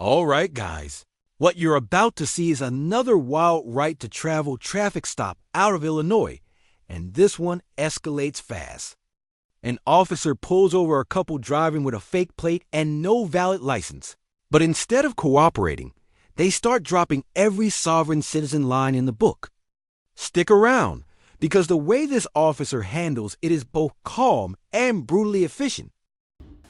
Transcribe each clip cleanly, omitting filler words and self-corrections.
All right, guys. What you're about to see is another wild right to travel traffic stop out of Illinois, and this one escalates fast. An officer pulls over a couple driving with a fake plate and no valid license. But instead of cooperating, they start dropping every sovereign citizen line in the book. Stick around, because the way this officer handles it is both calm and brutally efficient.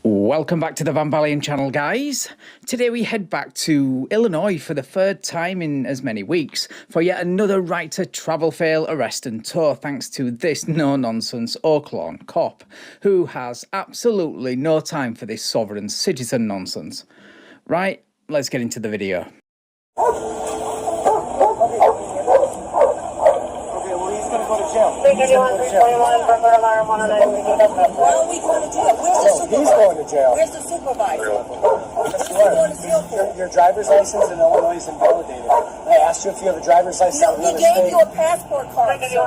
Welcome back to the Van Valiant channel, guys. Today we head back to Illinois for the third time in as many weeks for yet another right to travel fail, arrest and tow, thanks to this no-nonsense Oaklawn cop who has absolutely no time for this sovereign citizen nonsense. Right, let's get into the video. Where are we going to jail? Where's the supervisor? He's going to jail. Where's the supervisor? Your driver's license in Illinois is invalidated. I asked you if you have a driver's license in No, another he gave state. you a passport card. So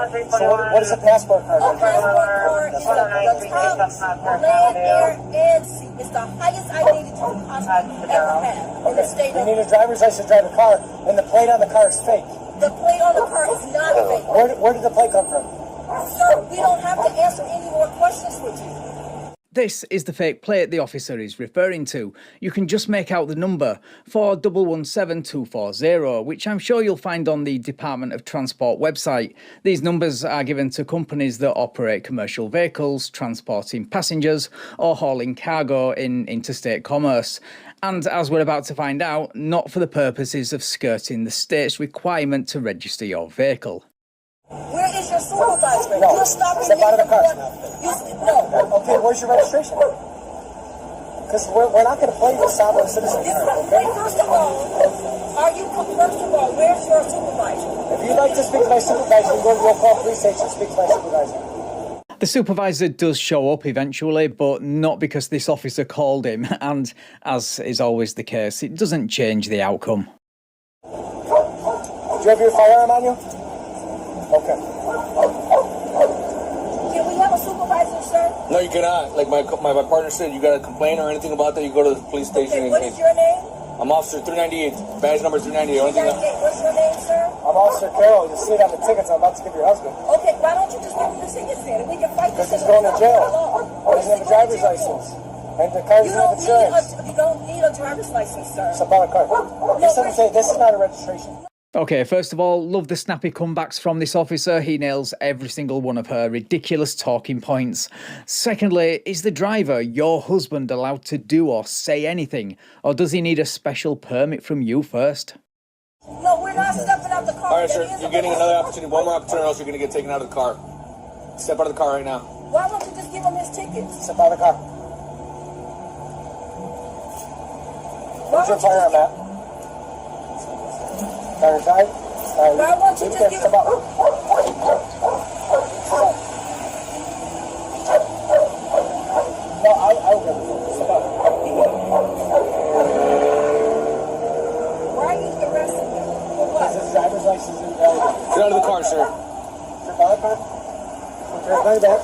what is a passport card? A passport card is the top land, air, and sea. It's the highest ID that you can possibly ever have in the state You of... need a driver's license to drive a car, and the plate on the car is fake. The plate on the car is not fake. Where did the plate come from? Sir, we don't have to answer any more questions with you. This is the fake plate the officer is referring to. You can just make out the number 4117240, which I'm sure you'll find on the Department of Transport website. These numbers are given to companies that operate commercial vehicles, transporting passengers or hauling cargo in interstate commerce. And as we're about to find out, not for the purposes of skirting the state's requirement to register your vehicle. Where is your supervisor? No. You're stopping Step me out of the from car. no. Okay, where's your registration? Because we're not going to play the sovereign citizen card, okay? First of all, where's your supervisor? If you'd like to speak to my supervisor, you go to your call police station and speak to my supervisor. The supervisor does show up eventually, but not because this officer called him, and as is always the case, it doesn't change the outcome. Do you have your firearm on you? Okay. Can we have a supervisor, sir? No, you cannot. Like my partner said, you got to complain or anything about that, you go to the police station. Okay, what is your name? I'm Officer 398, badge number 398. What's your name, sir? I'm Officer Carroll. You see it on the tickets I'm about to give your husband. Okay, why don't you just give him the tickets then, and we can fight this? Because he's going to jail. He doesn't have a driver's license. And the car doesn't have insurance. You don't need a driver's license, sir. Step out of the car. This is not a registration. Okay, first of all, love the snappy comebacks from this officer. He nails every single one of her ridiculous talking points. Secondly, is the driver, your husband, allowed to do or say anything? Or does he need a special permit from you first? No, we're not stepping out the car. All right, sir, you're getting another opportunity, one more opportunity, or else you're going to get taken out of the car. Step out of the car right now. Why don't you just give him his tickets? Step out of the car. Where's your firearm at? Fire side? Why won't you just give him... No, I'll give it. Step out. Why are you arresting him? For what? His driver's license is invalid. Get out of the car, sir. Step out of the car. Okay, play back.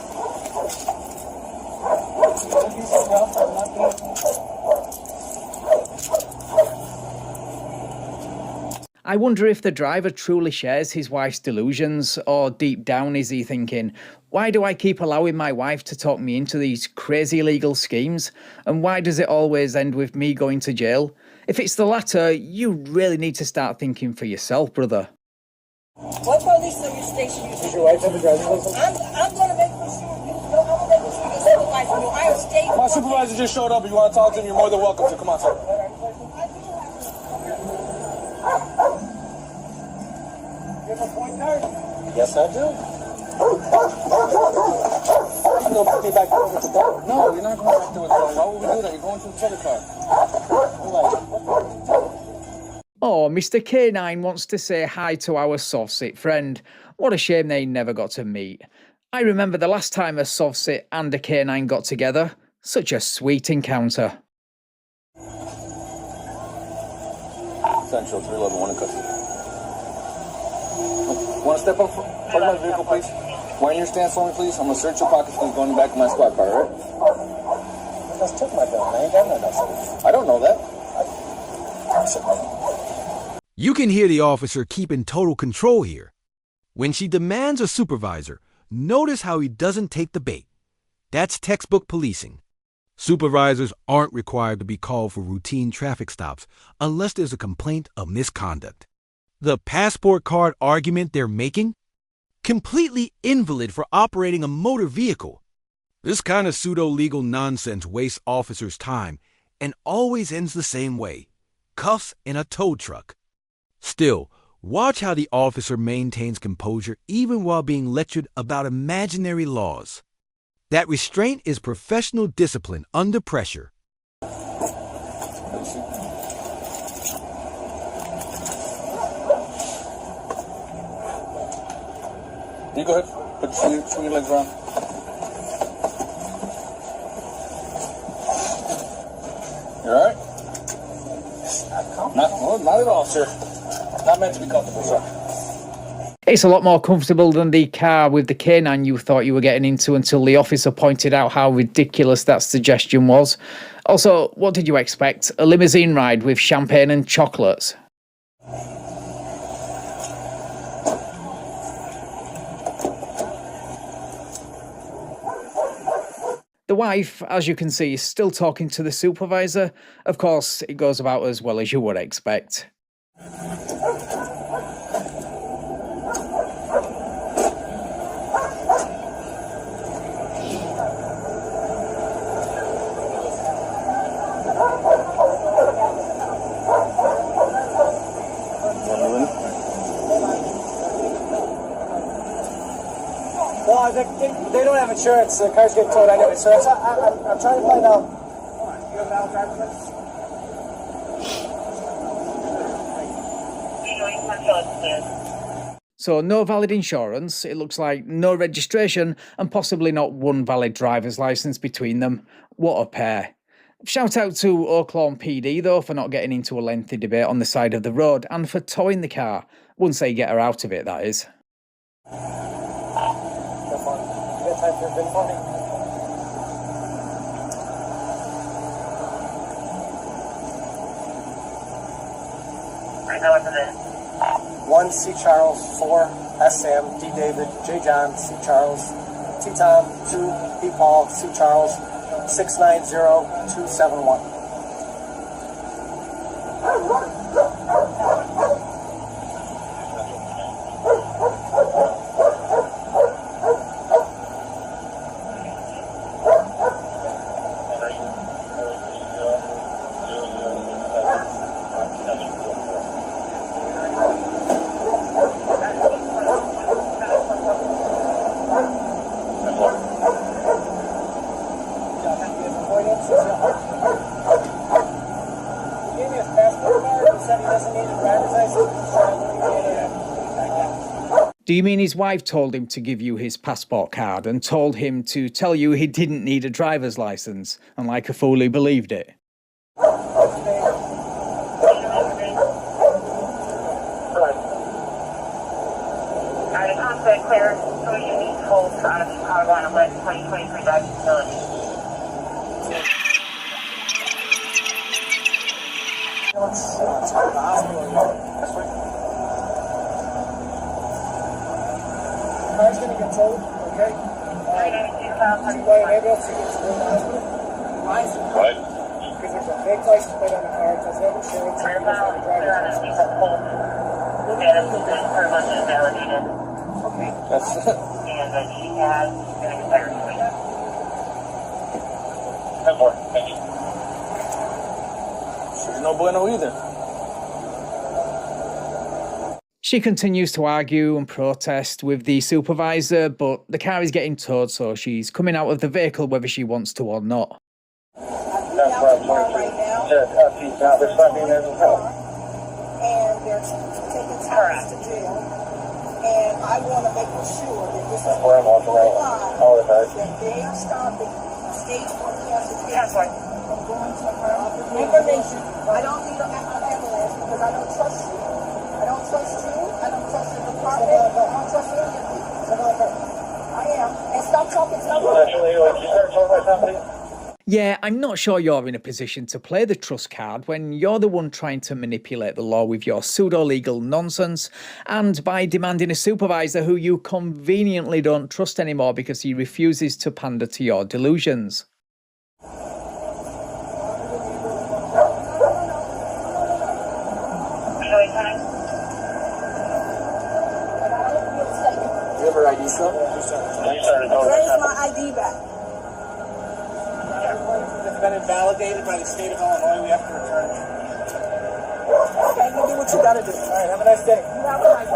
I wonder if the driver truly shares his wife's delusions, or deep down is he thinking, why do I keep allowing my wife to talk me into these crazy legal schemes? And why does it always end with me going to jail? If it's the latter, you really need to start thinking for yourself, brother. What police station you Does your wife have a driver's license? I'm going to make sure I'm going to make sure your supervisor knows. I am state. My supervisor just showed up. If you want to talk to him, you're more than welcome to. Come on, sir. You have a point card? Yes, I do. I'm going to put you back over to the door. No, you're not going back to it. Why would we do that? You're going to the other car. Oh, Mr. K9 wants to say hi to our soft-sit friend. What a shame they never got to meet. I remember the last time a soft-sit and a K9 got together. Such a sweet encounter. Central 311, one in custody. Want to step up for my vehicle, please? Why in your stance for me, please? I'm going to search your pockets, please, going back to my squad car, all right? I just took my gun. I ain't got no nothing. I don't know that. You can hear the officer keeping total control here. When she demands a supervisor, notice how he doesn't take the bait. That's textbook policing. Supervisors aren't required to be called for routine traffic stops unless there's a complaint of misconduct. The passport card argument they're making? Completely invalid for operating a motor vehicle. This kind of pseudo-legal nonsense wastes officers' time and always ends the same way: cuffs in a tow truck. Still, watch how the officer maintains composure even while being lectured about imaginary laws. That restraint is professional discipline under pressure. You go ahead. Swing your legs around. You alright? Not at all, sir. Not meant to be comfortable, sir. It's a lot more comfortable than the car with the canine you thought you were getting into until the officer pointed out how ridiculous that suggestion was. Also, what did you expect? A limousine ride with champagne and chocolates? The wife, as you can see, is still talking to the supervisor. Of course, it goes about as well as you would expect. Well, they don't have insurance. The car's getting towed anyway, so I'm trying to find out. You have a valid driver's license? So no valid insurance, it looks like no registration, and possibly not one valid driver's licence between them. What a pair. Shout out to Oaklawn PD though for not getting into a lengthy debate on the side of the road and for towing the car, once they get her out of it, that is. No fun. You got time for a bit for me? I know what's it is. 1 C. Charles, 4 S. Sam, D. David, J. John, C. Charles, T. Tom, 2 P. Paul, C. Charles, 690271. Do you mean his wife told him to give you his passport card and told him to tell you he didn't need a driver's licence, and like a fool he believed it? Clear, so you need to hold out of the power line of 2023 Dodge facility. Car's gonna get towed, okay? Maybe else to get to the hospital. Right. Because there's a fake license plate on the car, it doesn't have insurance, and there's no driver's license. Status is per month invalidated. Okay. That's And then he has an expired plate. no more. Thank you. She's no bueno either. She continues to argue and protest with the supervisor, but the car is getting towed, so she's coming out of the vehicle whether she wants to or not. That's where I'm right now. She's not responding as well. And they're taking Thomas to jail. And I want to make sure that this is Where I'm walking around all the time. that they are stopping stage 1 classification from going to her information. I don't need an ambulance because I don't trust you. I don't trust you. I don't trust the department. I don't trust any of you. I am. And stop talking to me. Actually, you start talking about something? Yeah, I'm not sure you're in a position to play the trust card when you're the one trying to manipulate the law with your pseudo-legal nonsense and by demanding a supervisor who you conveniently don't trust anymore because he refuses to pander to your delusions. You have her ID still? Where's my ID back? It's been invalidated by the state of Illinois. We have to return it. Okay, you do what you gotta do. All right, have a nice day. You have a nice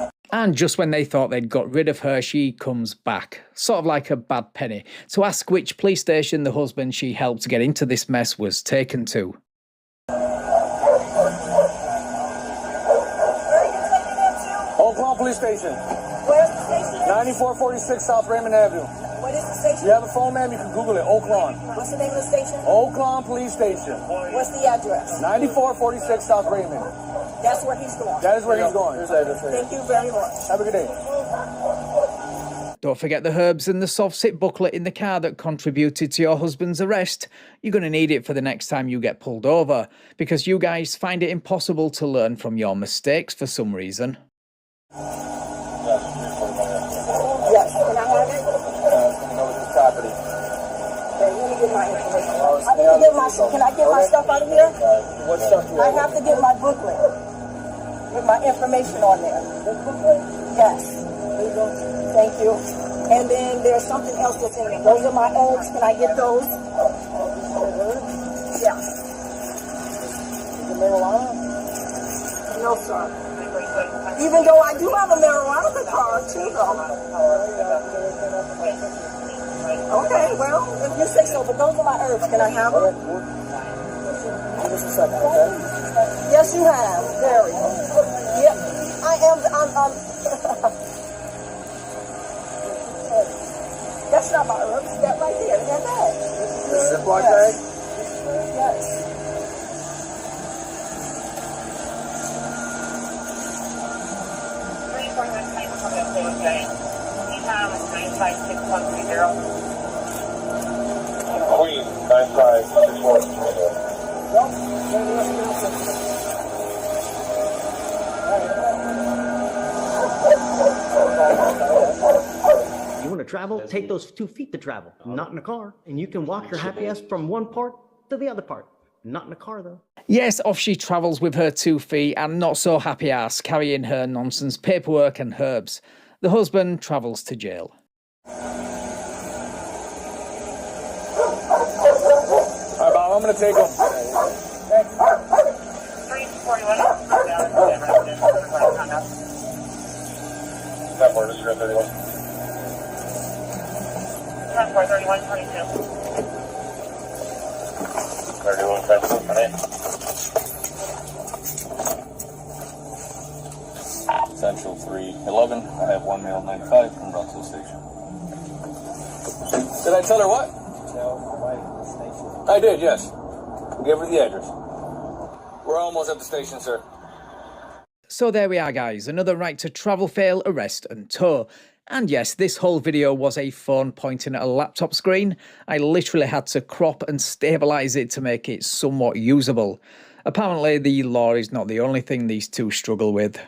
day. And just when they thought they'd got rid of her, she comes back, sort of like a bad penny, to ask which police station the husband she helped get into this mess was taken to. Oakland Police Station. Where's the station? 9446 South Raymond Avenue. What is the station? You have a phone, ma'am? You can Google it. Oakland. What's the name of the station? Oakland Police Station. What's the address? 9446 South Raymond. That's where he's going. That is where he's going. Here's the address right here. Thank you very much. Have a good day. Don't forget the herbs and the soft sit booklet in the car that contributed to your husband's arrest. You're going to need it for the next time you get pulled over, because you guys find it impossible to learn from your mistakes for some reason. Yes, can I have it? Property. Okay, let me get my information. I need to get my, can I get my stuff out of here? What stuff do you I have to get my booklet with my information on there. The booklet? Yes. Thank you. And then there's something else that's in there. Those are my herbs. Can I get those? Yeah. Is it marijuana? No, sir. Even though I do have a marijuana card too, though. Okay, well, if you say so, but those are my herbs. Can I have them? Give us a second, okay? Yes, you have. Very. Yep. I am. I'm That's not my herbs. That right there. That bag. The Ziploc bag? Yes. Queen, 956130. You want to travel? Take those 2 feet to travel, not in a car. And you can walk your happy ass from one part to the other part. Not in a car, though. Yes, off she travels with her 2 feet and not so happy ass carrying her nonsense paperwork and herbs. The husband travels to jail. All right, Bob, I'm going to take them. Thanks. 341. That is 31. 3122. 31, 22, Central 311. I have one male 95 from Brussels Station. Did I tell her what? Tell my wife the station. I did, yes. Give her the address. We're almost at the station, sir. So there we are, guys. Another right to travel fail, arrest and tow. And yes, this whole video was a phone pointing at a laptop screen. I literally had to crop and stabilise it to make it somewhat usable. Apparently the law is not the only thing these two struggle with.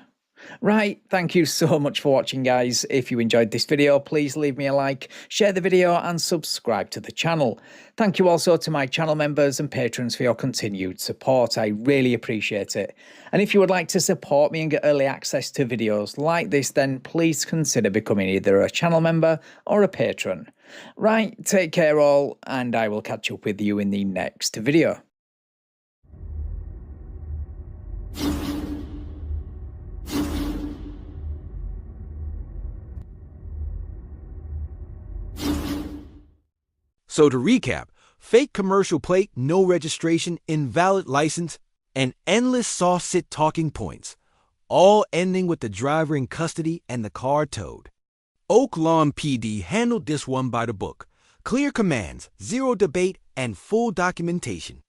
Right, thank you so much for watching, guys. If you enjoyed this video, please leave me a like, share the video and subscribe to the channel. Thank you also to my channel members and patrons for your continued support. I really appreciate it. And if you would like to support me and get early access to videos like this, then please consider becoming either a channel member or a patron. Right, take care all, and I will catch up with you in the next video. So to recap, fake commercial plate, no registration, invalid license, and endless soft sit talking points, all ending with the driver in custody and the car towed. Oak Lawn PD handled this one by the book. Clear commands, zero debate, and full documentation.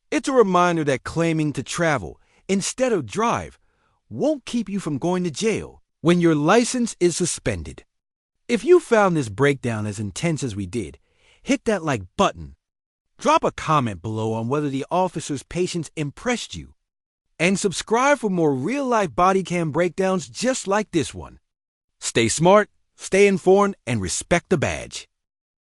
It's a reminder that claiming to travel instead of drive won't keep you from going to jail when your license is suspended. If you found this breakdown as intense as we did, hit that like button. Drop a comment below on whether the officer's patience impressed you. And subscribe for more real-life body cam breakdowns just like this one. Stay smart, stay informed, and respect the badge.